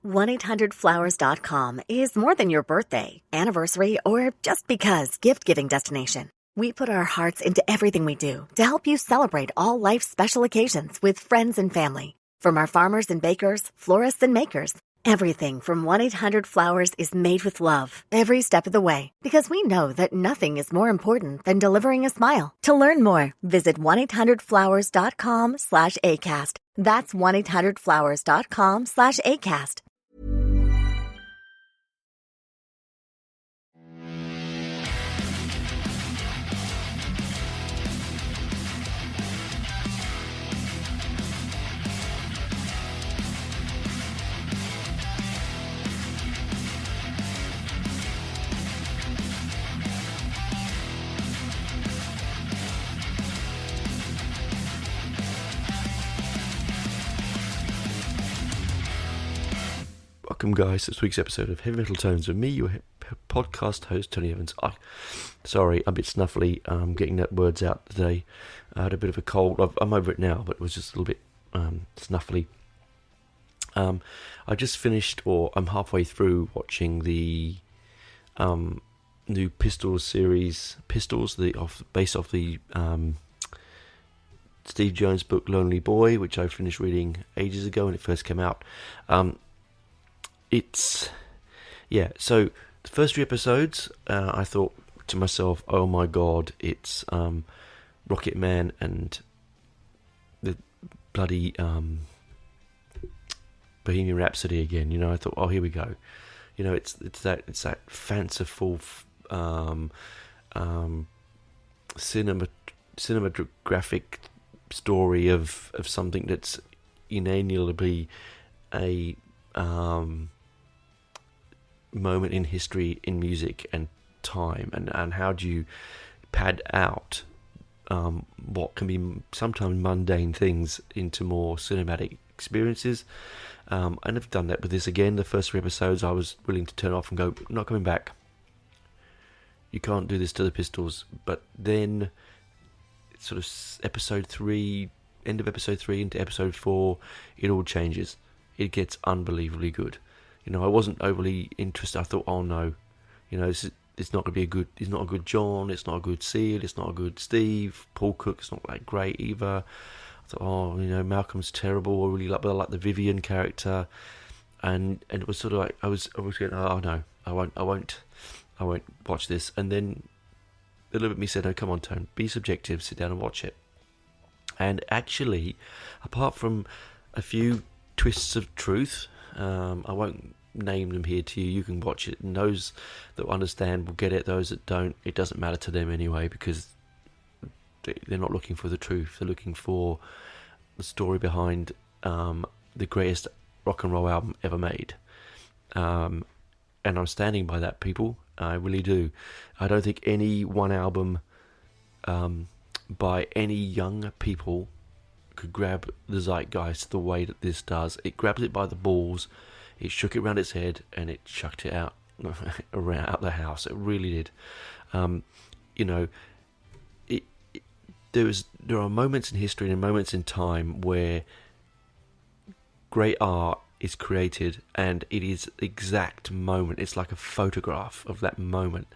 1-800-Flowers.com is more than your birthday, anniversary, or just because gift-giving destination. We put our hearts into everything we do to help you celebrate all life's special occasions with friends and family. From our farmers and bakers, florists and makers, everything from 1-800-Flowers is made with love every step of the way, because we know that nothing is more important than delivering a smile. To learn more, visit 1-800-Flowers.com/ACAST. That's 1-800-Flowers.com/ACAST. Welcome, guys, to this week's episode of Heavy Metal Tones with me, your podcast host, Tony Evans. Sorry, I'm a bit snuffly. I'm getting that words out today. I had a bit of a cold. I'm over it now, but it was just a little bit snuffly. I just finished, or I'm halfway through watching the new Pistols series, based off the Steve Jones book Lonely Boy, which I finished reading ages ago when it first came out. So the first 3 episodes, I thought to myself, oh my god, it's Rocket Man and the bloody Bohemian Rhapsody again. You know, I thought, oh, here we go. You know, it's that fanciful cinematographic story of something that's inalienably a moment in history, in music and time, and how do you pad out what can be sometimes mundane things into more cinematic experiences, and I've done that with this again. The first 3 episodes I was willing to turn off and go, not coming back, you can't do this to the Pistols. But then sort of episode 3, end of episode 3 into episode 4, it all changes. It gets unbelievably good. You know, I wasn't overly interested. I thought, oh no, you know, it's not going to be a good. It's not a good John. It's not a good Seal. It's not a good Steve. Paul Cook's not that great either. I thought, oh, you know, Malcolm's terrible. I really like the Vivian character, and it was sort of like I was going, oh no, I won't watch this. And then a little bit of me said, no, come on, Tone, be subjective, sit down and watch it. And actually, apart from a few twists of truth, I won't name them here to you. You can watch it, and those that understand will get it. Those that don't, it doesn't matter to them anyway, because they're not looking for the truth. They're looking for the story behind the greatest rock and roll album ever made. And I'm standing by that, people. I really do. I don't think any one album by any young people could grab the zeitgeist the way that this does. It grabs it by the balls, it shook it around its head, and it chucked it out the house. It really did. You know, there are moments in history and moments in time where great art is created, and it is the exact moment. It's like a photograph of that moment.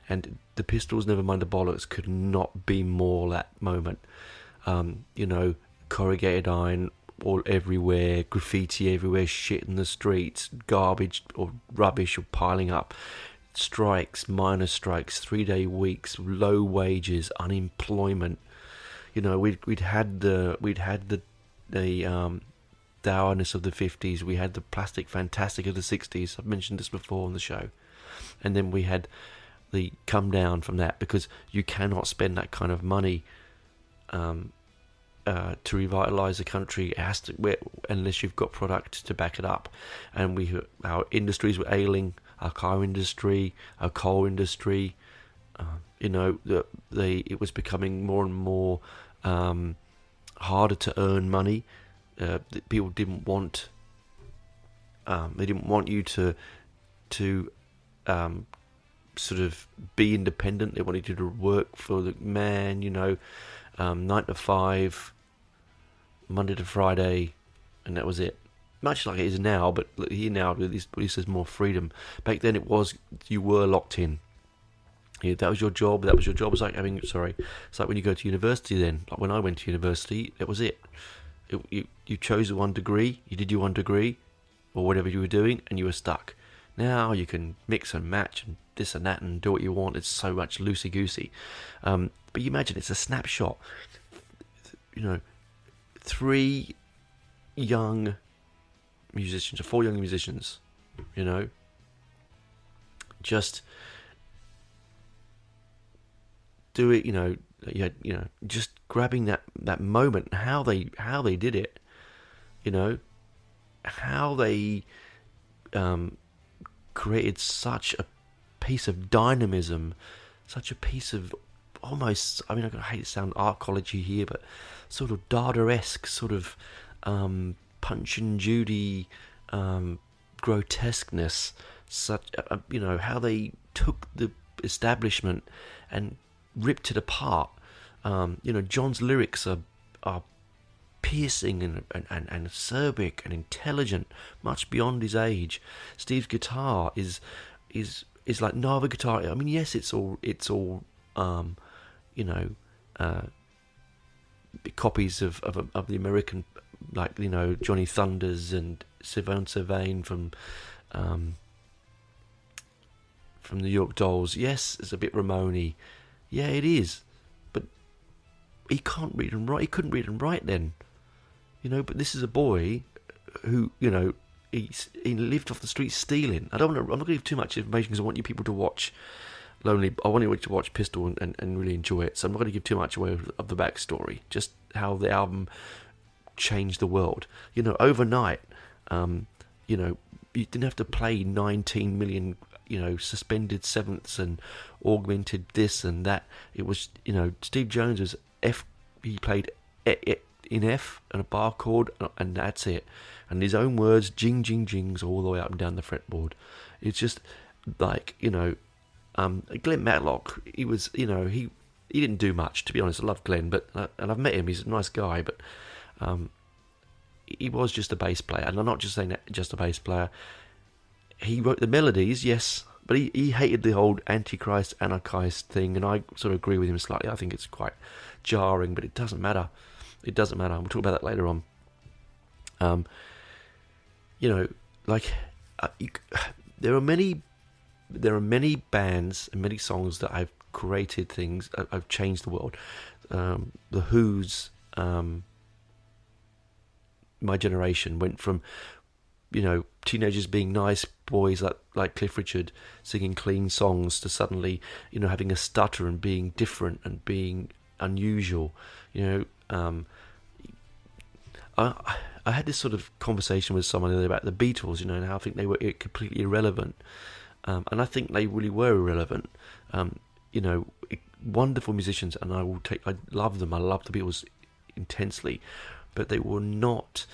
And the Pistols' Never Mind the Bollocks could not be more that moment. You know, corrugated iron all everywhere, graffiti everywhere, shit in the streets, garbage or rubbish or piling up, strikes, minor strikes, 3-day weeks, low wages, unemployment. You know, we'd had the dourness of the 50s, we had the plastic fantastic of the 60s. I've mentioned this before on the show. And then we had the come down from that, because you cannot spend that kind of money to revitalise the country. It has to, unless you've got product to back it up. And our industries were ailing, our car industry, our coal industry. You know, it was becoming more and more harder to earn money. People didn't want. They didn't want you to sort of be independent. They wanted you to work for the man. You know, 9 to 5, Monday to Friday, and that was it. much like it is now, but here now at least there's more freedom. Back then it was, you were locked in. Yeah, that was your job. It's like it's like when you go to university then. Like when I went to university, that was it. You chose one degree, you did your one degree, or whatever you were doing, and you were stuck. Now you can mix and match and this and that and do what you want. It's so much loosey-goosey. But you imagine it's a snapshot. 3 young musicians, or 4 young musicians, just do it, just grabbing that moment, how they did it, how they created such a piece of dynamism, such a piece of almost, I hate to sound arcology here, but sort of Dada-esque, sort of Punch and Judy grotesqueness, such how they took the establishment and ripped it apart. John's lyrics are piercing and acerbic and intelligent, much beyond his age. Steve's guitar is like no other guitar. Yes, it's all copies of the American, like Johnny Thunders and Sylvain Sylvain from New York Dolls. Yes, it's a bit Ramone. Yeah, it is, but he can't read and write. He couldn't read and write then, But this is a boy who, he lived off the street stealing. I'm not going to give too much information because I want you people to watch Lonely. I want you to watch Pistol and really enjoy it. So I'm not going to give too much away of the backstory. Just how the album changed the world. Overnight. You didn't have to play 19 million. Suspended sevenths and augmented this and that. It was, Steve Jones was F. He played in F and a bar chord, and that's it. And his own words, jing, jing, jings, all the way up and down the fretboard. It's just like, Glenn Matlock. He was, he didn't do much, to be honest. I love Glenn, but and I've met him. He's a nice guy, but he was just a bass player, and I'm not just saying that, just a bass player. He wrote the melodies, yes, but he hated the old Antichrist, Anarchist thing, and I sort of agree with him slightly. I think it's quite jarring, but it doesn't matter. It doesn't matter. We'll talk about that later on. There are many bands and many songs that I've created things. I've changed the world. The Who's, My Generation went from, teenagers being nice boys like Cliff Richard singing clean songs to suddenly, having a stutter and being different and being unusual. I had this sort of conversation with someone about the Beatles, and how I think they were completely irrelevant. And I think they really were irrelevant. Wonderful musicians, and I love them. I love the Beatles intensely, but they were not.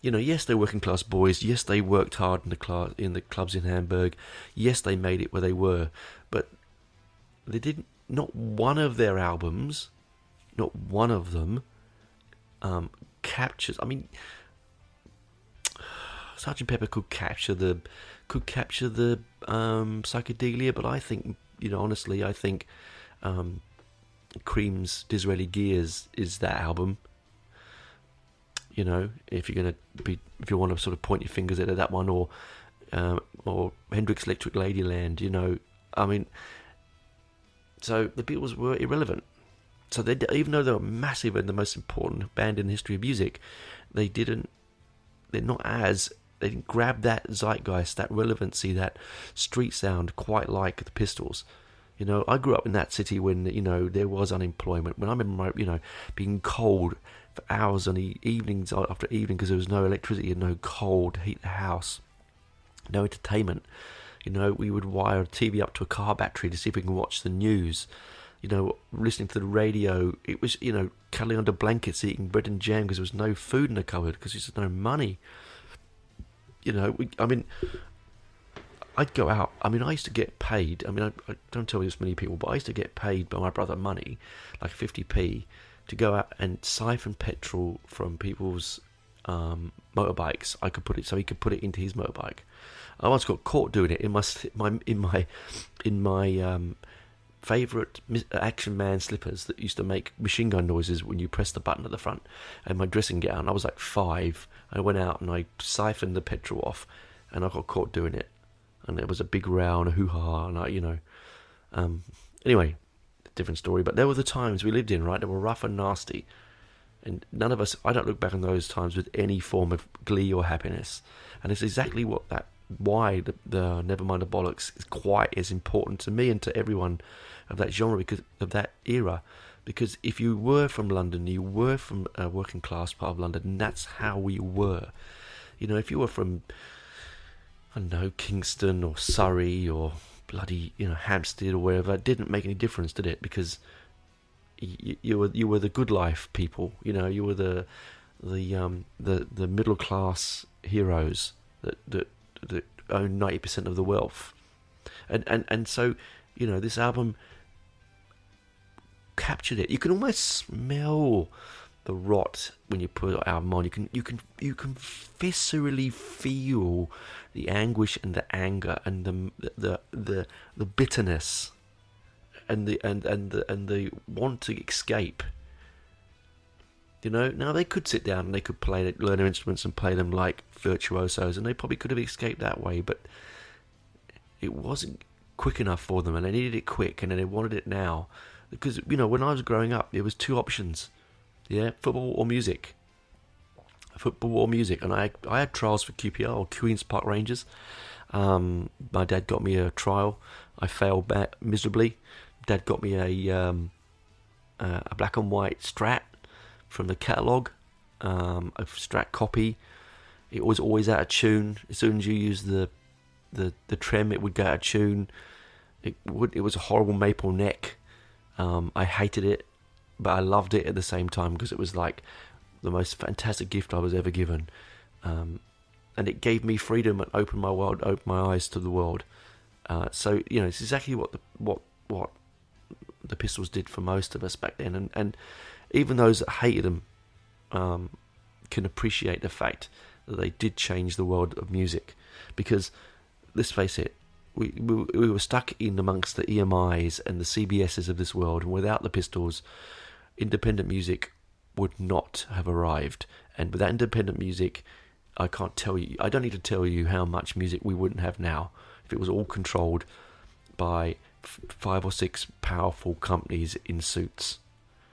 Yes, they're working class boys. Yes, they worked hard in the clubs in Hamburg. Yes, they made it where they were, but they didn't. Not one of their albums, not one of them, captures. Sgt. Pepper could capture the psychedelia, but I think, honestly, I think Cream's Disraeli Gears is that album. If you want to sort of point your fingers at that one, or Hendrix Electric Ladyland, so the Beatles were irrelevant. So even though they were massive and the most important band in the history of music, they didn't grab that zeitgeist, that relevancy, that street sound quite like the Pistols. I grew up in that city when, there was unemployment. When I remember, being cold for hours on the evenings after evening because there was no electricity and no cold, heat the house, no entertainment. We would wire a TV up to a car battery to see if we can watch the news. Listening to the radio. It was, cuddling under blankets, eating bread and jam because there was no food in the cupboard because there's no money. I'd go out. I used to get paid. I don't tell this many people, but I used to get paid by my brother money, like 50p, to go out and siphon petrol from people's motorbikes. I could put it so he could put it into his motorbike. I once got caught doing it in my favourite Action Man slippers that used to make machine gun noises when you press the button at the front, and my dressing gown. I was like 5. I went out and I siphoned the petrol off, and I got caught doing it, and there was a big row and a hoo-ha, and anyway, different story. But there were the times we lived in, right? They were rough and nasty, and none of us. I don't look back on those times with any form of glee or happiness, and it's exactly why the Never Mind the Bollocks is quite as important to me and to everyone of that genre, because of that era. Because if you were from London, you were from a working class part of London, and that's how we were. If you were from, I don't know, Kingston or Surrey or bloody Hampstead or wherever, it didn't make any difference, did it? Because you were the good life people. You were the middle class heroes that own 90% of the wealth, and so this album captured it. You can almost smell the rot when you put an album on. You can viscerally feel the anguish and the anger and the bitterness and the want to escape. Now they could sit down and they could learn their instruments and play them like virtuosos, and they probably could have escaped that way, but it wasn't quick enough for them, and they needed it quick, and they wanted it now. Because, when I was growing up, there was 2 options. Yeah, football or music. And I had trials for QPR, or Queen's Park Rangers. My dad got me a trial. I failed miserably. Dad got me a black and white Strat from the catalogue, a Strat copy. It was always out of tune. As soon as you used the trem, it would go out of tune. It was a horrible maple neck. I hated it, but I loved it at the same time, because it was like the most fantastic gift I was ever given, and it gave me freedom and opened my eyes to the world. So it's exactly what the Pistols did for most of us back then, and even those that hated them can appreciate the fact that they did change the world of music. Because let's face it, we were stuck in amongst the EMIs and the CBSs of this world, and without the Pistols, independent music would not have arrived. And without independent music, I don't need to tell you how much music we wouldn't have now if it was all controlled by 5 or 6 powerful companies in suits.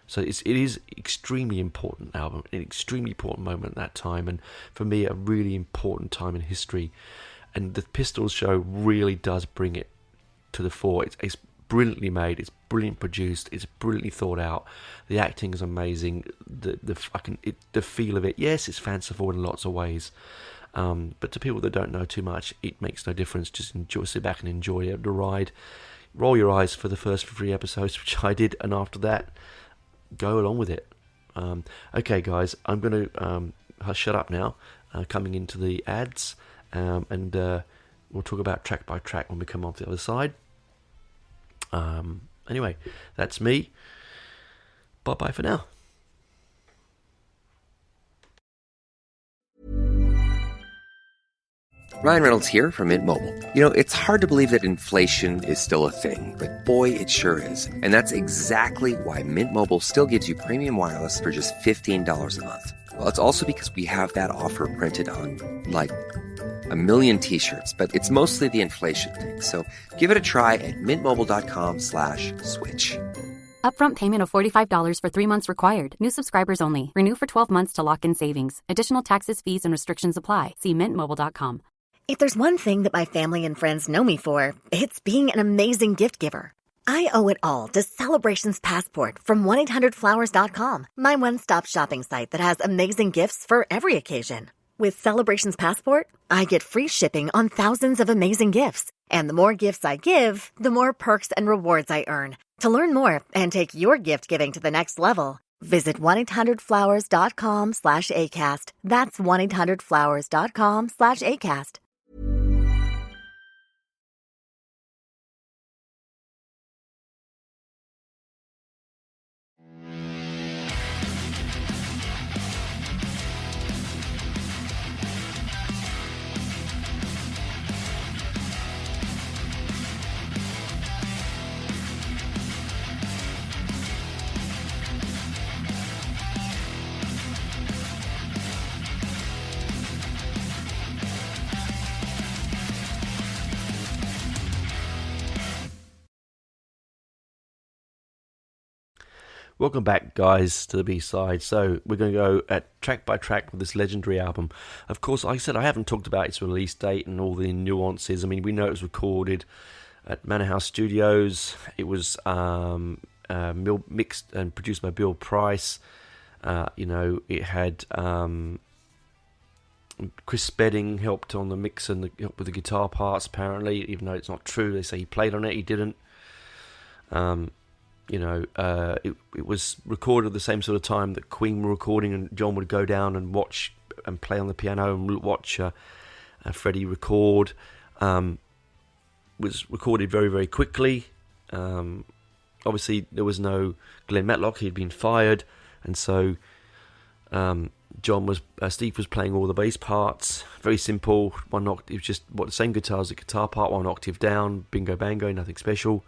So it is extremely important album, an extremely important moment at that time, and for me a really important time in history. And the Pistols show really does bring it to the fore. It's brilliantly made, it's brilliantly produced, it's brilliantly thought out. The acting is amazing. The feel of it, yes, it's fanciful in lots of ways. But to people that don't know too much, it makes no difference. Just sit back and enjoy the ride. Roll your eyes for the first 3 episodes, which I did, and after that, go along with it. Okay, guys, I'm going to shut up now. Coming into the ads. And we'll talk about track by track when we come off the other side. Anyway, that's me. Bye-bye for now. Ryan Reynolds here from Mint Mobile. It's hard to believe that inflation is still a thing, but boy, it sure is. And that's exactly why Mint Mobile still gives you premium wireless for just $15 a month. Well, it's also because we have that offer printed on, like, 1 million t-shirts, but it's mostly the inflation thing. So give it a try at mintmobile.com/switch. Upfront payment of $45 for 3 months required. New subscribers only. Renew for 12 months to lock in savings. Additional taxes, fees, and restrictions apply. See mintmobile.com. If there's one thing that my family and friends know me for, it's being an amazing gift giver. I owe it all to Celebrations Passport from 1-800-Flowers.com, my one-stop shopping site that has amazing gifts for every occasion. With Celebrations Passport, I get free shipping on thousands of amazing gifts. And the more gifts I give, the more perks and rewards I earn. To learn more and take your gift giving to the next level, visit 1-800-Flowers.com/ACAST. That's 1-800-Flowers.com/ACAST. Welcome back, guys, to the B-side. So we're going to go at track by track with this legendary album. Of course, like I said, I haven't talked about its release date and all the nuances. I mean, we know it was recorded at Manor House Studios. It was mixed and produced by Bill Price. It had Chris Spedding helped on the mix and helped with the guitar parts, apparently, even though it's not true. They say he played on it, he didn't. It was recorded at the same sort of time that Queen were recording, and John would go down and watch and play on the piano and watch Freddie record. Was recorded very, very quickly. Obviously, there was no Glenn Matlock; he'd been fired, and so Steve was playing all the bass parts. Very simple. One octave, it was just the same guitar as the guitar part, one octave down. Bingo, bango, nothing special.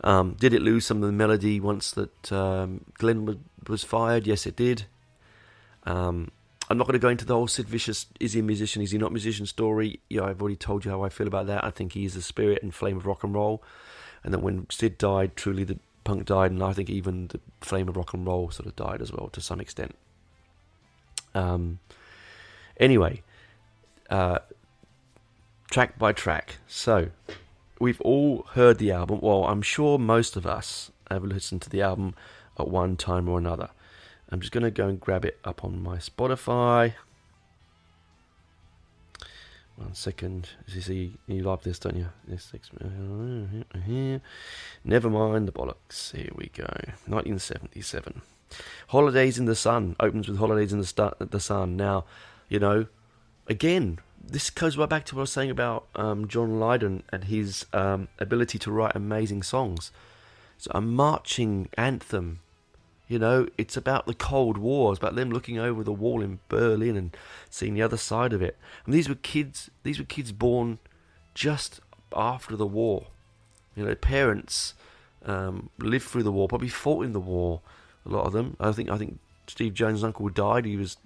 Did it lose some of the melody once that Glenn was fired? Yes, it did. I'm not going to go into the whole Sid Vicious, is he a musician, is he not a musician story. I've already told you how I feel about that. I think he is the spirit and flame of rock and roll. And that when Sid died, truly the punk died, and I think even the flame of rock and roll sort of died as well to some extent. Anyway, track by track. So, we've all heard the album. Well, I'm sure most of us have listened to the album at one time or another. I'm just going to go and grab it up on my Spotify. 1 second. You see, you like this, don't you? Never Mind the Bollocks. Here we go. 1977. Holidays in the Sun. Opens with Holidays in the Sun. Now, again, this goes right back to what I was saying about John Lydon and his ability to write amazing songs. It's a marching anthem. It's about the Cold War. It's about them looking over the wall in Berlin and seeing the other side of it. And these were kids born just after the war. Parents lived through the war, probably fought in the war. A lot of them. I think Steve Jones' uncle died. He was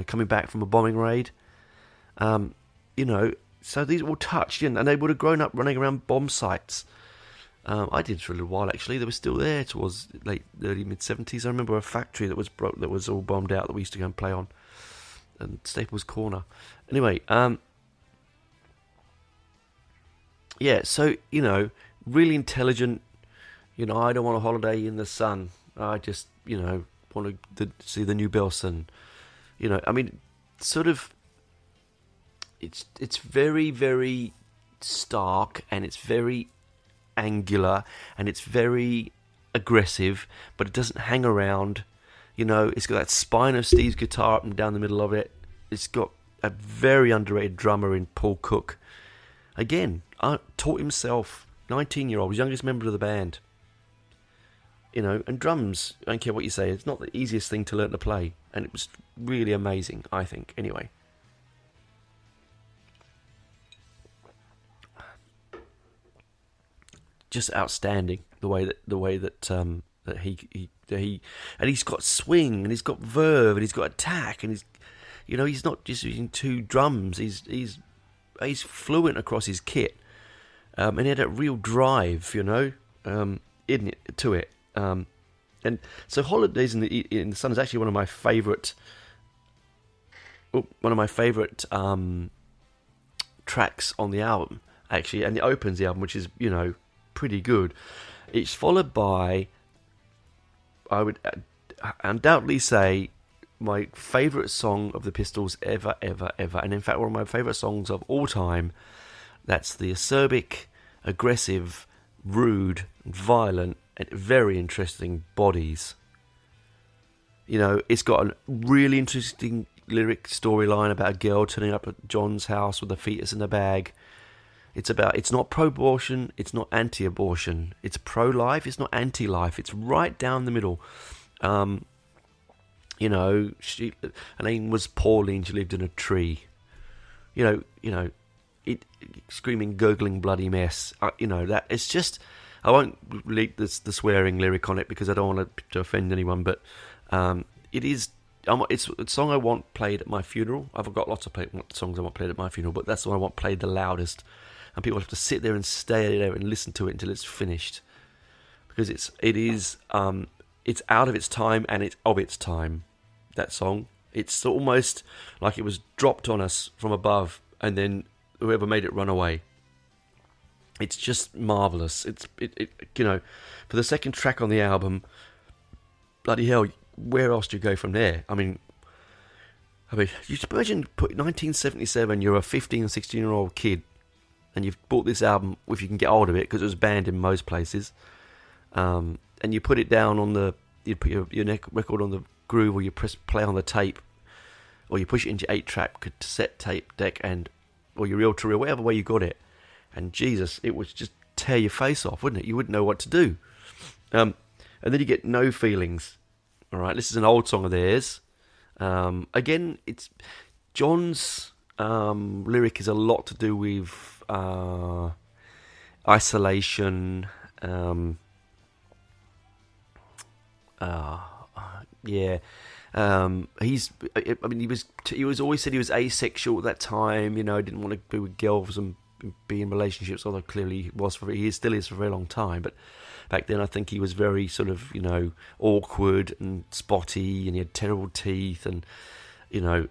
coming back from a bombing raid. So these were all touched, and they would have grown up running around bomb sites. I did for a little while, actually. They were still there towards late early mid-70s. I remember a factory that was all bombed out that we used to go and play on, and Staples Corner. Anyway, so really intelligent. I don't want a holiday in the sun. I just want to see the new Belson. Sort of. It's very, very stark, and it's very angular, and it's very aggressive, but it doesn't hang around. It's got that spine of Steve's guitar up and down the middle of it. It's got a very underrated drummer in Paul Cook. Again, taught himself, 19-year-old, youngest member of the band. And drums, I don't care what you say, it's not the easiest thing to learn to play, and it was really amazing, I think. Anyway. Just outstanding the way that he and he's got swing, and he's got verve, and he's got attack, and he's not just using two drums. He's fluent across his kit, and he had a real drive, to it. And so Holidays in the Sun is actually one of my favourite tracks on the album, actually, and it opens the album, which is pretty good. It's followed by, I would undoubtedly say, my favourite song of the Pistols ever, and in fact one of my favourite songs of all time. That's the acerbic, aggressive, rude, violent, and very interesting Bodies. It's got a really interesting lyric storyline about a girl turning up at John's house with a fetus in a bag. It's not pro-abortion, it's not anti-abortion. It's pro-life, it's not anti-life. It's right down the middle. Her name was Pauline, she lived in a tree. Screaming, gurgling, bloody mess. That it's just, I won't read the swearing lyric on it because I don't want to offend anyone, but it's a song I want played at my funeral. I've got lots of songs I want played at my funeral, but that's the one I want played the loudest. And people have to sit there and stay there and listen to it until it's finished. because it's out of its time and it's of its time. That song, it's almost like it was dropped on us from above, and then whoever made it run away. It's just marvelous. It for the second track on the album, bloody hell, where else do you go from there? I mean, you imagine 1977, you're a 15, 16-year-old kid, and you've bought this album, if you can get hold of it, because it was banned in most places, and you put it down on you put your record on the groove, or you press play on the tape, or you push it into your 8-track cassette tape deck, or your reel-to-reel, whatever way you got it, and Jesus, it would just tear your face off, wouldn't it? You wouldn't know what to do. And then you get No Feelings. All right, this is an old song of theirs. Again, it's John's lyric is a lot to do with isolation. Yeah. He was always said he was asexual at that time. Didn't want to be with girls and be in relationships. Although clearly he still is for a very long time. But back then, I think he was very sort of awkward and spotty, and he had terrible teeth, and I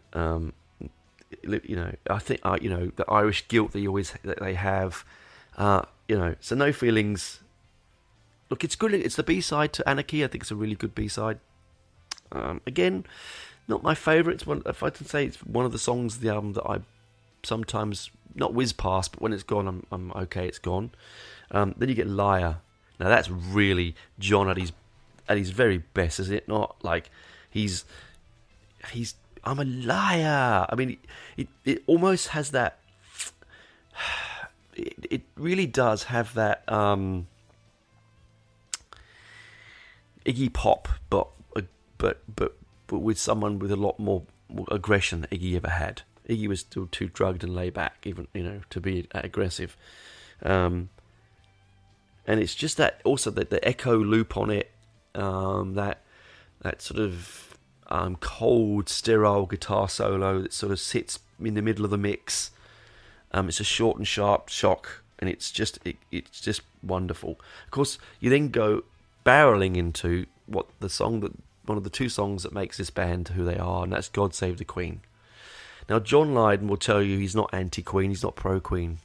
think the Irish guilt that they have. So No Feelings. Look, it's good. It's the B-side to Anarchy. I think it's a really good B-side. Again, not my favourite. If I can say, it's one of the songs of the album that I sometimes not whiz past, but when it's gone, I'm okay. It's gone. Then you get Liar. Now that's really John at his very best, is it not? Like he's I'm a liar. I mean, it almost has that. It really does have that Iggy Pop, but with someone with a lot more aggression than Iggy ever had. Iggy was still too drugged and laid back, even to be aggressive. And it's just that also the echo loop on it, that sort of cold, sterile guitar solo that sort of sits in the middle of the mix. It's a short and sharp shock, and it's just wonderful. Of course, you then go barreling into one of the two songs that makes this band who they are, and that's God Save the Queen. Now, John Lydon will tell you he's not anti-Queen, he's not pro-Queen.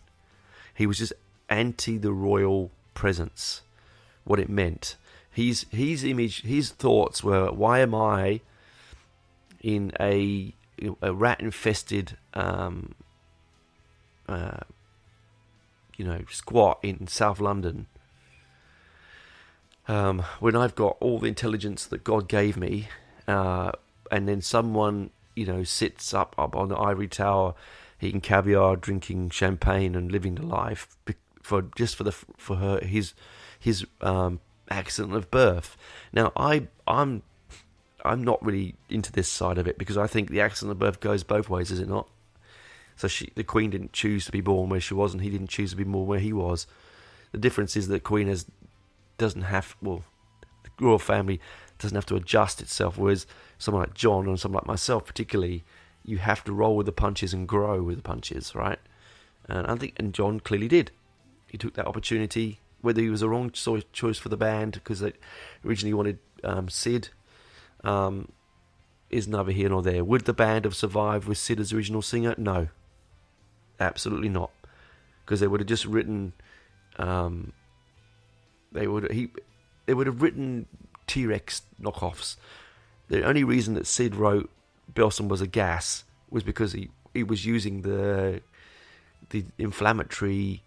He was just anti the royal presence, what it meant. His thoughts were, why am I in a rat-infested squat in South London, when I've got all the intelligence that God gave me, and then someone sits up on the ivory tower, eating caviar, drinking champagne, and living the life for his accident of birth. Now I'm not really into this side of it, because I think the accident of birth goes both ways, is it not? So the Queen didn't choose to be born where she was, and he didn't choose to be born where he was. The difference is that Queen the royal family doesn't have to adjust itself, whereas someone like John and someone like myself particularly, you have to roll with the punches and grow with the punches, right? And I think, and John clearly did. He took that opportunity, whether he was a wrong choice for the band, because they originally wanted Sid, is neither here nor there. Would the band have survived with Sid as original singer? No, absolutely not, because they would have just written. They would have written T-Rex knockoffs. The only reason that Sid wrote Belson Was a Gas was because he was using the inflammatory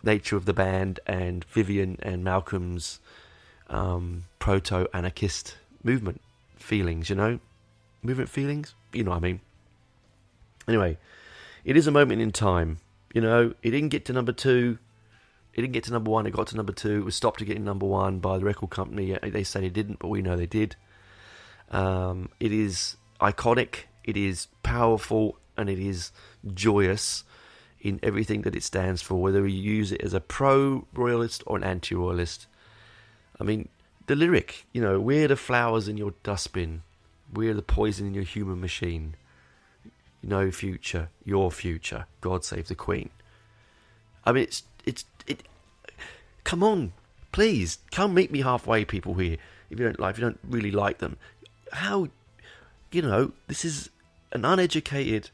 nature of the band and Vivian and Malcolm's proto-anarchist movement feelings, movement feelings, you know what I mean. Anyway, it is a moment in time. It didn't get to number 2. It didn't get to number 1. It got to number 2. It was stopped to getting number 1 by the record company. They say it didn't, but we know they did. It is iconic. It is powerful, and it is joyous in everything that it stands for, whether you use it as a pro-royalist or an anti-royalist. I mean, the lyric, we're the flowers in your dustbin. We're the poison in your human machine. No future, your future. God save the Queen. I mean, it. Come on, Please come meet me halfway, people here. If you don't really like them, how, this is an uneducated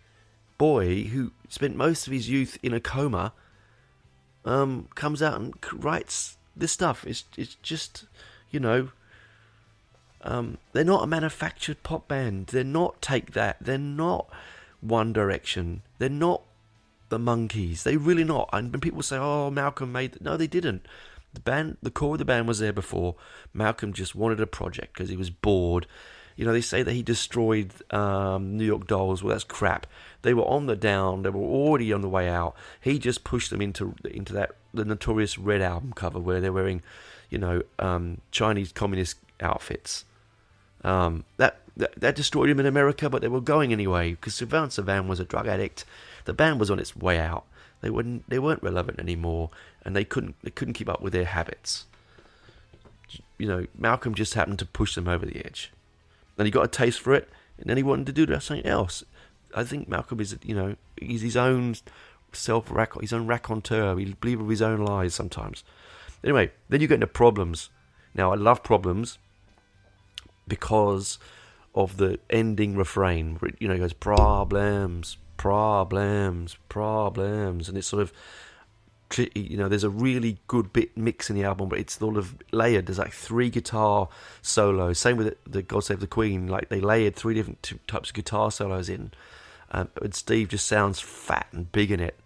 boy who spent most of his youth in a coma. Comes out and writes this stuff. It's just, they're not a manufactured pop band. They're not Take That. They're not One Direction. They're not the Monkees. They're really not. And when people say, "Oh, Malcolm made," no, they didn't. The core of the band was there before. Malcolm just wanted a project because he was bored. They say that he destroyed New York Dolls. Well, that's crap. They were on the down. They were already on the way out. He just pushed them into the notorious Red album cover where they're wearing, Chinese communist outfits. That destroyed him in America, but they were going anyway because Sylvain Savan was a drug addict. The band was on its way out. They weren't relevant anymore, and they couldn't keep up with their habits. Malcolm just happened to push them over the edge. Then he got a taste for it, and then he wanted to do something else. I think Malcolm is, he's his own his own raconteur. He believes his own lies sometimes. Anyway, then you get into Problems. Now, I love Problems because of the ending refrain. Where it goes, problems, problems, problems. And it's sort of, there's a really good bit mix in the album, but it's sort of layered. There's like 3 guitar solos. Same with the God Save the Queen. Like they layered 3 different types of guitar solos in. And Steve just sounds fat and big in it.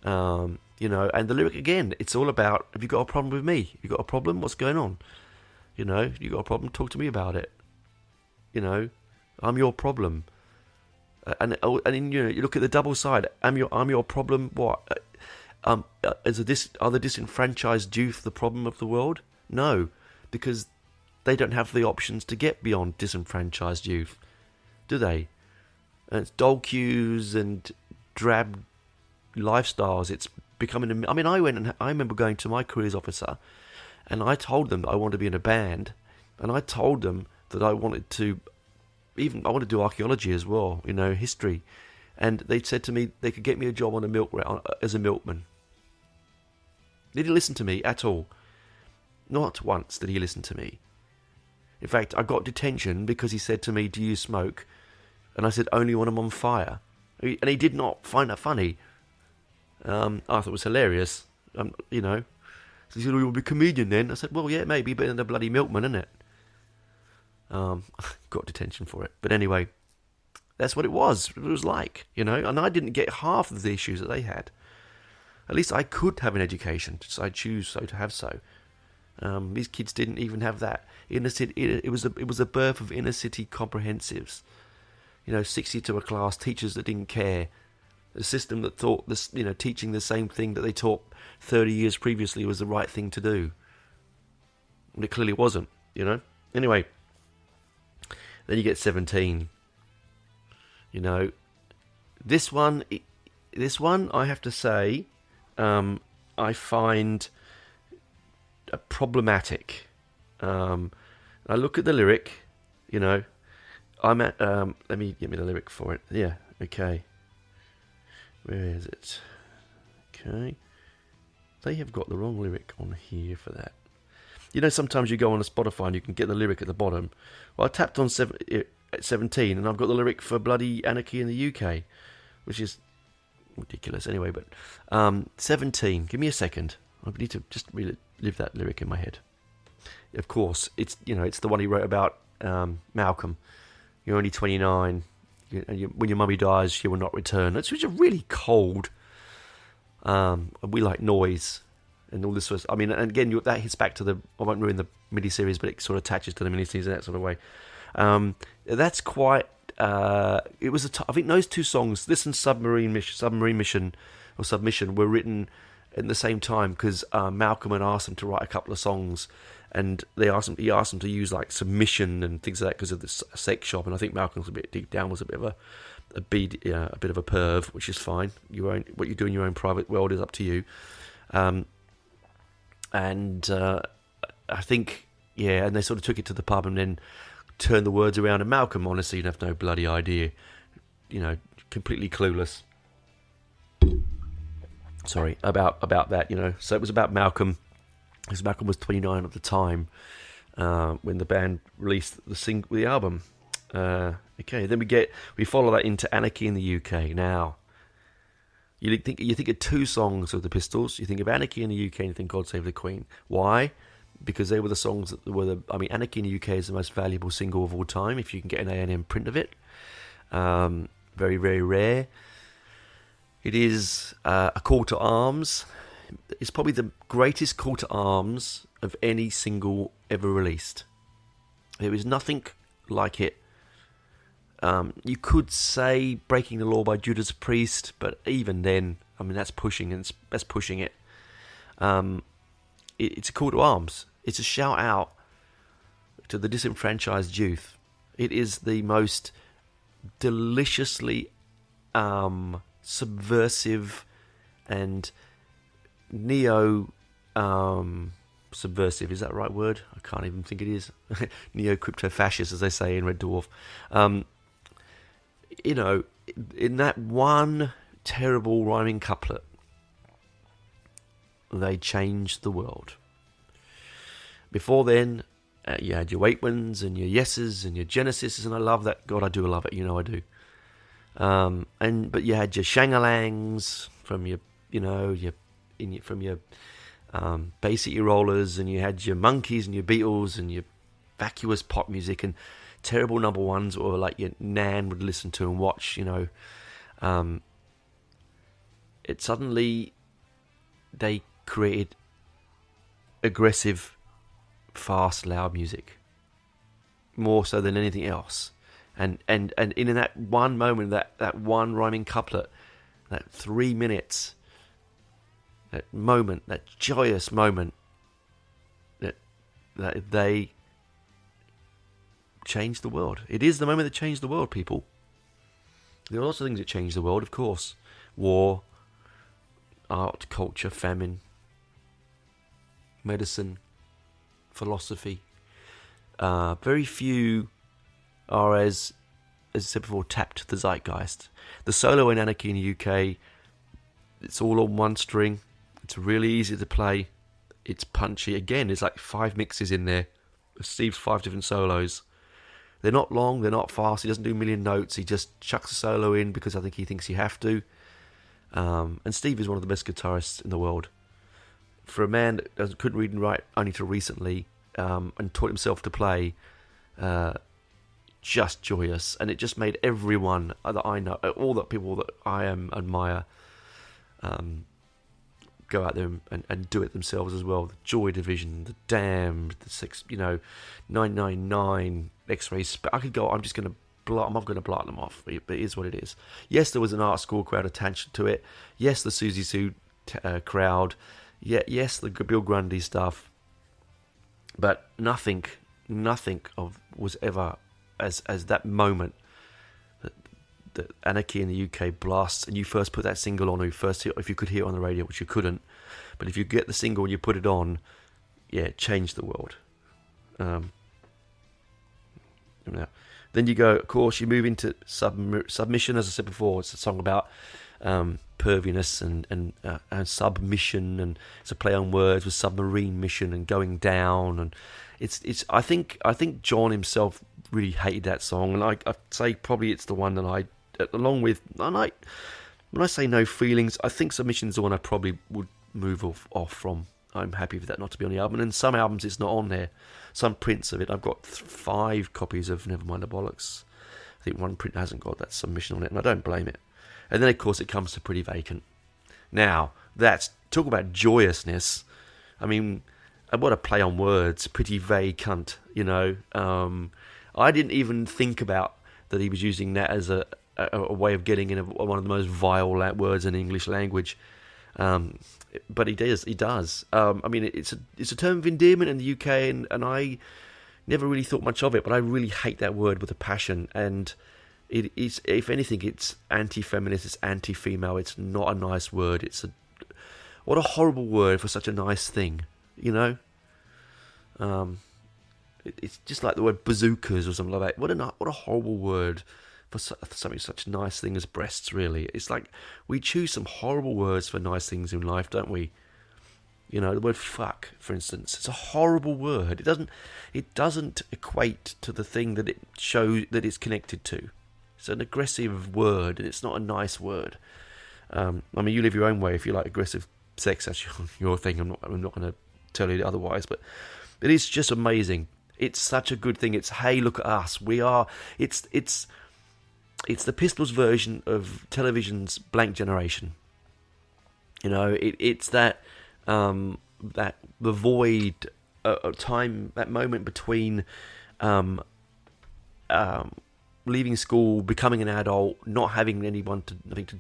And the lyric again, it's all about, have you got a problem with me? You got a problem? What's going on? You got a problem? Talk to me about it. I'm your problem. And you look at the double side. I'm your problem. What? Are the disenfranchised youth the problem of the world? No, because they don't have the options to get beyond disenfranchised youth, do they? And it's dole queues and drab lifestyles. It's becoming. I remember going to my careers officer, and I told them that I wanted to be in a band, and I told them that I wanted to do archaeology as well, history, and they said to me they could get me a job on a milk as a milkman. They didn't listen to me at all. Not once did he listen to me. In fact, I got detention because he said to me, "Do you smoke?" And I said, "Only when I'm on fire." And he did not find that funny. I thought it was hilarious. So he said, "Well, you'll be a comedian then." I said, "Well, yeah, maybe, but in the bloody milkman, isn't it?" Got detention for it. But anyway, that's what it was. It was like, and I didn't get half of the issues that they had. At least I could have an education, so I choose to have so. These kids didn't even have that. It was the birth of inner city comprehensives. 60 to a class, teachers that didn't care. A system that thought this, teaching the same thing that they taught 30 years previously was the right thing to do. And it clearly wasn't, Anyway, then you get 17. This one, I have to say, I find problematic. I look at the lyric, I'm at, let me get me the lyric for it. Yeah, okay. Where is it? Okay. They have got the wrong lyric on here for that. Sometimes you go on a Spotify and you can get the lyric at the bottom. Well, I tapped on 17 and I've got the lyric for bloody Anarchy in the UK, which is ridiculous anyway, but 17, give me a second. I need to just relive that lyric in my head. Of course, it's the one he wrote about Malcolm. You're only 29, when your mummy dies, she will not return. It's just really cold. We like noise and all this sort of, and again, that hits back to I won't ruin the miniseries, but it sort of attaches to the miniseries in that sort of way. That's quite, it was I think those 2 songs, this and Submarine Mission, were written at the same time because Malcolm had asked him to write a couple of songs, and he asked him to use like Submission and things like that because of the sex shop, and I think Malcolm was a bit deep down was a bit of a bit of a perv, which is fine. What you do in your own private world is up to you. And I think, and they sort of took it to the pub and then turned the words around. And Malcolm, honestly, you'd have no bloody idea, completely clueless. Sorry about that, So it was about Malcolm because Malcolm was 29 at the time when the band released the album. Okay, then we follow that into Anarchy in the UK. Now, you think of two songs of the Pistols. You think of Anarchy in the UK and you think God Save the Queen. Why? Because they were the songs that were Anarchy in the UK is the most valuable single of all time if you can get an A&M print of it. Very, very rare. It is a call to arms. It's probably the greatest call to arms of any single ever released. There is nothing like it. You could say Breaking the Law by Judas Priest, but even then, that's pushing it. It's a call to arms. It's a shout out to the disenfranchised youth. It is the most deliciously subversive and subversive, is that the right word? I can't even think it is. Neo-crypto-fascist, as they say in Red Dwarf. In that one terrible rhyming couplet, they changed the world. Before then, you had your Waitmans and your Yeses and your Genesises, and I love that. God, I do love it. I do. But you had your Shangalangs from your Bay City Rollers, and you had your Monkeys and your Beatles and your vacuous pop music and terrible number ones, or like your Nan would listen to and watch. It suddenly they created aggressive, fast, loud music more so than anything else. And in that one moment, that one rhyming couplet, that 3 minutes, that moment, that joyous moment, that they changed the world. It is the moment that changed the world, people. There are lots of things that changed the world, of course. War, art, culture, famine, medicine, philosophy. Very few are, as I said before, tapped to the zeitgeist. The solo in Anarchy in the UK, it's all on one string. It's really easy to play. It's punchy. Again, there's like 5 mixes in there. Steve's 5 different solos. They're not long, they're not fast. He doesn't do a million notes. He just chucks a solo in because I think he thinks you have to. And Steve is one of the best guitarists in the world. For a man that couldn't read and write only till recently, and taught himself to play, just joyous. And it just made everyone that I know, all the people that I admire, go out there and do it themselves as well. The Joy Division, the Damned, the 999, X-Ray. I could go. I'm not going to blot them off. But it is what it is. Yes, there was an art school crowd attached to it. Yes, the Susie Sue crowd. Yeah, yes, the Bill Grundy stuff. But nothing was ever as that moment. The Anarchy in the UK blasts, and you first put that single on, if you could hear it on the radio, which you couldn't, but if you get the single and you put it on, it changed the world. Then you go, of course, you move into Submission, as I said before. It's a song about perviness and submission, and it's a play on words with submarine mission and going down, and it's. I think John himself really hated that song, and I'd say probably it's the one that along with, when I say No Feelings, I think Submission is the one I probably would move off from. I'm happy for that not to be on the album, and some albums it's not on there. Some prints of it, I've got 5 copies of Never Mind the Bollocks. I think one print hasn't got that Submission on it, and I don't blame it. And then, of course, it comes to Pretty Vacant. Now, talk about joyousness. I mean, what a play on words. Pretty Vacant, I didn't even think about that he was using that as a way of getting in one of the most vile words in English language. But he does. I mean, it's a term of endearment in the UK, and I never really thought much of it, but I really hate that word with a passion. And it is, if anything, it's anti-feminist, it's anti-female. It's not a nice word. What a horrible word for such a nice thing, It's just like the word bazookas or something like that. What a horrible word for something such a nice thing as breasts, really. It's like we choose some horrible words for nice things in life, don't we? You know, the word fuck, for instance, it's a horrible word. It doesn't equate to the thing that it shows that it's connected to. It's an aggressive word, and it's not a nice word. I mean, you live your own way. If you like aggressive sex, that's your thing. I'm not going to tell you otherwise. But it is just amazing. It's such a good thing. It's, hey, look at us. We are. It's the Pistols version of television's Blank Generation. You know, it's that. That the void time, that moment between leaving school, becoming an adult, not having anyone to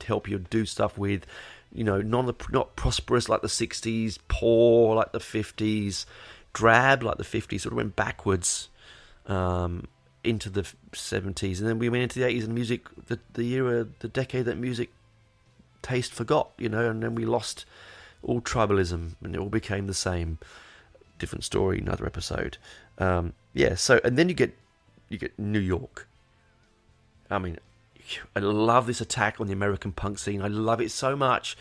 help you do stuff with, you know, not prosperous like the 60s, poor like the 50s, drab like the 50s, sort of went backwards into the 70s, and then we went into the 80s and music, the era, the decade that music taste forgot, you know, and then we lost all tribalism, and it all became the same. Different story, another episode. So, and then you get New York. I mean, I love this attack on the American punk scene. I love it so much.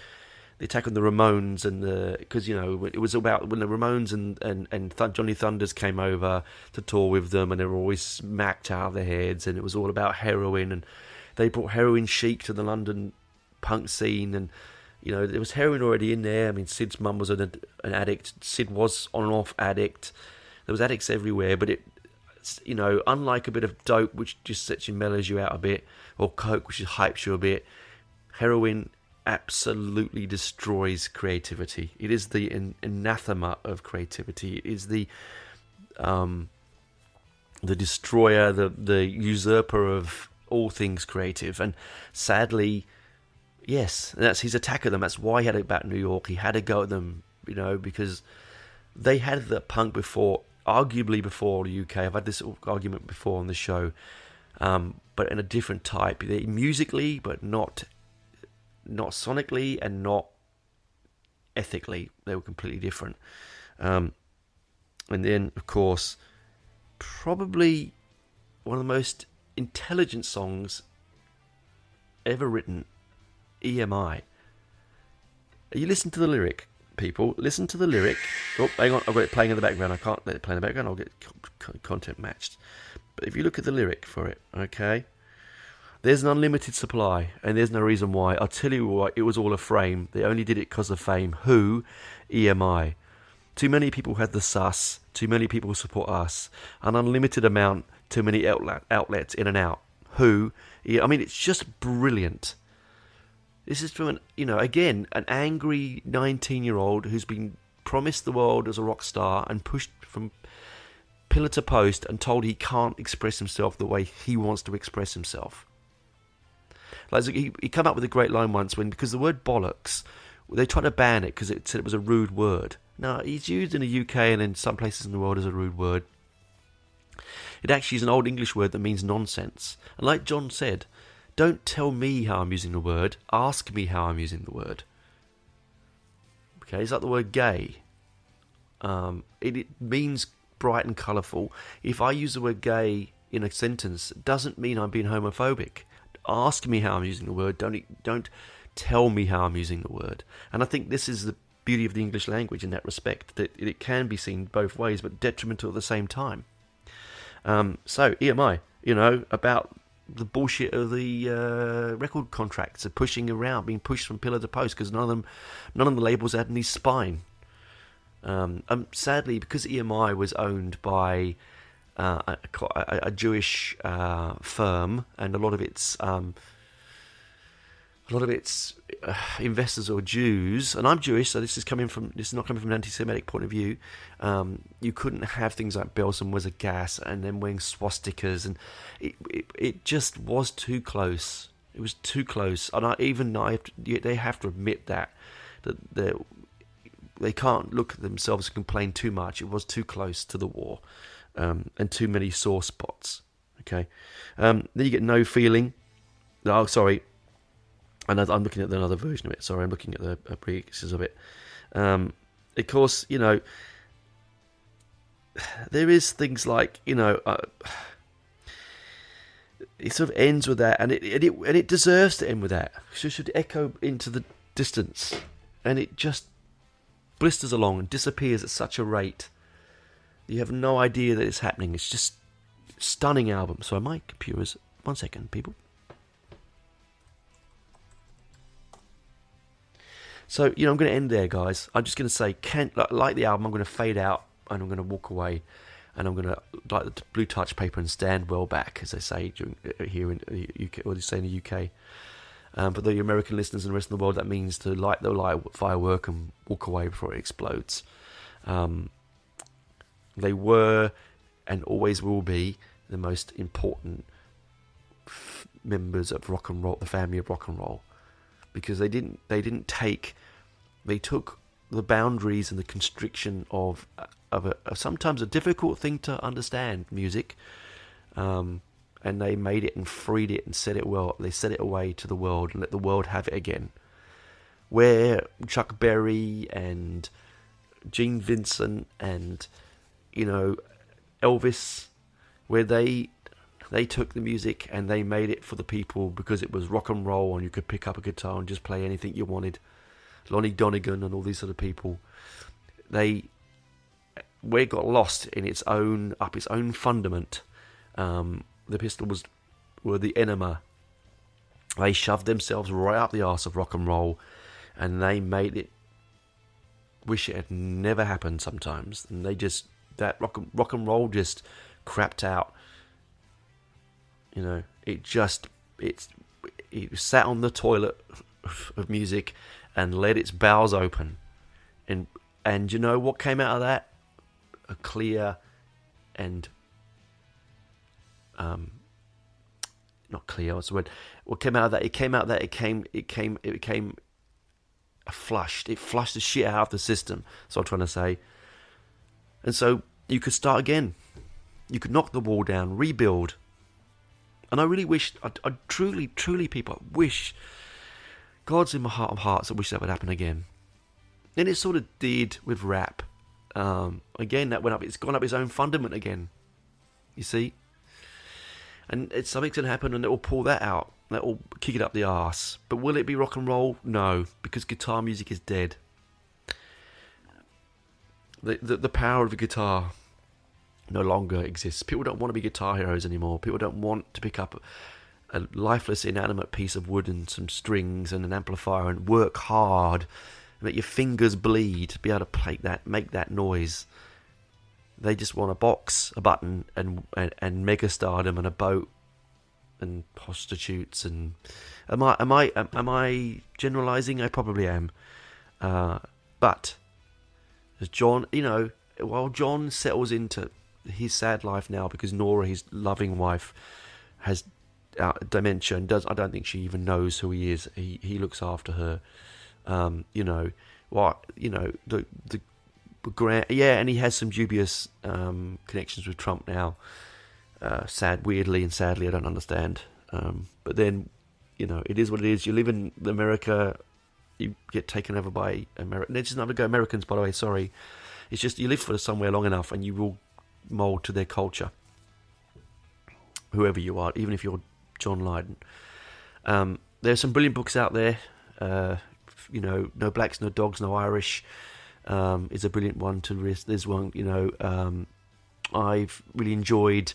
The attack on the Ramones, and because, you know, it was about when the Ramones and Johnny Thunders came over to tour with them, and they were always smacked out of their heads, and it was all about heroin, and they brought heroin chic to the London punk scene, and you know, there was heroin already in there. I mean, Sid's mum was an addict. Sid was on and off addict. There was addicts everywhere, but it, you know, unlike a bit of dope, which just sets you, mellows you out a bit, or coke, which just hypes you a bit, heroin absolutely destroys creativity. It is the anathema of creativity. It is the destroyer, the usurper of all things creative. And sadly, yes, and that's his attack at them. That's why he had it about New York. He had to go at them, you know, because they had the punk before, arguably before the UK. I've had this argument before on the show, but in a different type. They, musically, but not sonically and not ethically. They were completely different. And then, of course, probably one of the most intelligent songs ever written, EMI. You listen to the lyric, people. Listen to the lyric. Oh, hang on. I've got it playing in the background. I can't let it play in the background. I'll get content matched. But if you look at the lyric for it, okay, there's an unlimited supply, and there's no reason why. I'll tell you why. It was all a frame. They only did it because of fame. Who? EMI. Too many people had the sus. Too many people support us. An unlimited amount. Too many outlets in and out. Who? I mean, it's just brilliant. This is from, an angry 19-year-old who's been promised the world as a rock star and pushed from pillar to post and told he can't express himself the way he wants to express himself. Like, he came up with a great line once because the word bollocks, they tried to ban it because it said it was a rude word. Now, it's used in the UK and in some places in the world as a rude word. It actually is an old English word that means nonsense. And like John said, don't tell me how I'm using the word. Ask me how I'm using the word. Okay, it's like the word gay. It means bright and colourful. If I use the word gay in a sentence, it doesn't mean I'm being homophobic. Ask me how I'm using the word. Don't tell me how I'm using the word. And I think this is the beauty of the English language in that respect, that it can be seen both ways, but detrimental at the same time. So EMI, about the bullshit of the record contracts, of pushing around, being pushed from pillar to post because none of the labels had any spine. Sadly, because EMI was owned by a Jewish firm, and a lot of its investors are Jews, and I'm Jewish, so this is not coming from an anti-Semitic point of view. You couldn't have things like bells and whizzers of gas, and then wearing swastikas, and it just was too close. It was too close, and they have to admit that they can't look at themselves and complain too much. It was too close to the war, and too many sore spots. Okay, then you get No Feeling. Oh, sorry. And I'm looking at another version of it. Sorry, I'm looking at the pre-existence of it. Of course, there is things like, it sort of ends with that, and it deserves to end with that. It should echo into the distance, and it just blisters along and disappears at such a rate. You have no idea that it's happening. It's just stunning album. So my computer's... One second, people. So, I'm going to end there, guys. I'm just going to say, like the album, I'm going to fade out and I'm going to walk away. And I'm going to, like the blue touch paper, and stand well back, as they say here in the UK, or they say in the UK. For the American listeners and the rest of the world, that means to light the firework and walk away before it explodes. They were and always will be the most important members of rock and roll, the family of rock and roll, because they took the boundaries and the constriction of sometimes a difficult thing to understand, music, and they made it and freed it and said it well. They set it away to the world and let the world have it again. Where Chuck Berry and Gene Vincent and Elvis, where they took the music and they made it for the people because it was rock and roll and you could pick up a guitar and just play anything you wanted. Lonnie Donegan and all these other people, where it got lost in its own fundament. The Pistols were the enema. They shoved themselves right up the arse of rock and roll, and they made it wish it had never happened sometimes. And they just, that rock and roll just crapped out. It sat on the toilet of music and let its bowels open. And you know what came out of that? A clear and not clear, what's the word? What came out of that? It became flushed. It flushed the shit out of the system. That's what I'm trying to say. And so you could start again. You could knock the wall down, rebuild. And I really wish, I truly, people, I wish, God's in my heart of hearts, I wish that would happen again. And it sort of did with rap. Again, that went up. It's gone up its own fundament again. You see? And something's going to happen and it will pull that out. That will kick it up the arse. But will it be rock and roll? No, because guitar music is dead. The power of the guitar no longer exists. People don't want to be guitar heroes anymore. People don't want to pick up a lifeless, inanimate piece of wood and some strings and an amplifier and work hard and let your fingers bleed to be able to make that noise. They just want a box, a button, and megastardom and a boat and prostitutes. And am I generalizing? I probably am. But as John, while John settles into his sad life now because Nora, his loving wife, has dementia and I don't think she even knows who he is. He looks after her. The grant, and he has some dubious connections with Trump now. Weirdly and sadly, I don't understand. But then, it is what it is. You live in America, you get taken over by America. It's just not to go Americans, by the way. Sorry, it's just you live for somewhere long enough, and you will mold to their culture. Whoever you are, even if you're John Lydon. There's some brilliant books out there. No Blacks, No Dogs, No Irish. Is a brilliant one to read. There's one, I've really enjoyed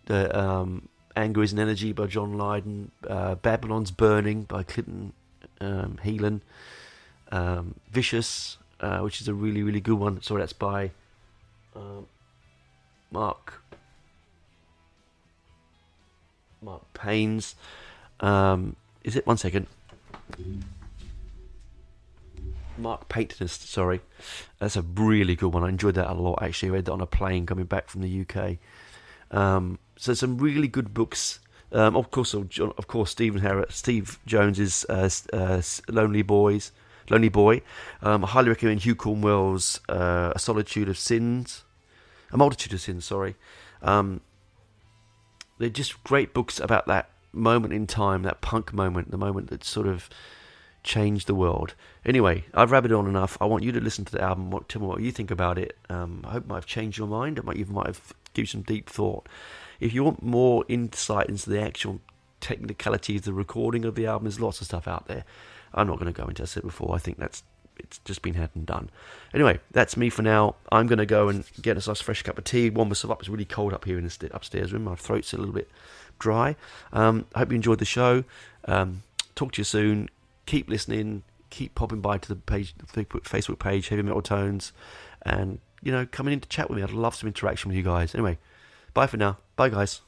the Anger is an Energy by John Lydon, Babylon's Burning by Clinton Heelan, Vicious, which is a really, really good one. Sorry, that's by Mark Paynes. Is it? One second. Mark Paytonist, sorry. That's a really good one. I enjoyed that a lot, actually. I read that on a plane coming back from the UK. So some really good books. Of course, Steve Jones's Lonely Boy. I highly recommend Hugh Cornwell's A Multitude of Sins, sorry. They're just great books about that moment in time, that punk moment, the moment that sort of changed the world. Anyway, I've rabbited on enough. I want you to listen to the album. Tell me what you think about it. I hope it might have changed your mind. It might have given you some deep thought. If you want more insight into the actual technicalities of the recording of the album, there's lots of stuff out there. I'm not going to go into it. I said before, I think that's it's just been had and done. Anyway, that's me for now. I'm going to go and get us a nice fresh cup of tea, warm myself up. It's really cold up here in the upstairs room. My throat's a little bit dry. I hope you enjoyed the show. Talk to you soon. Keep listening. Keep popping by to the page, the Facebook page, Heavy Metal Tones, and coming in to chat with me. I'd love some interaction with you guys. Anyway, bye for now. Bye, guys.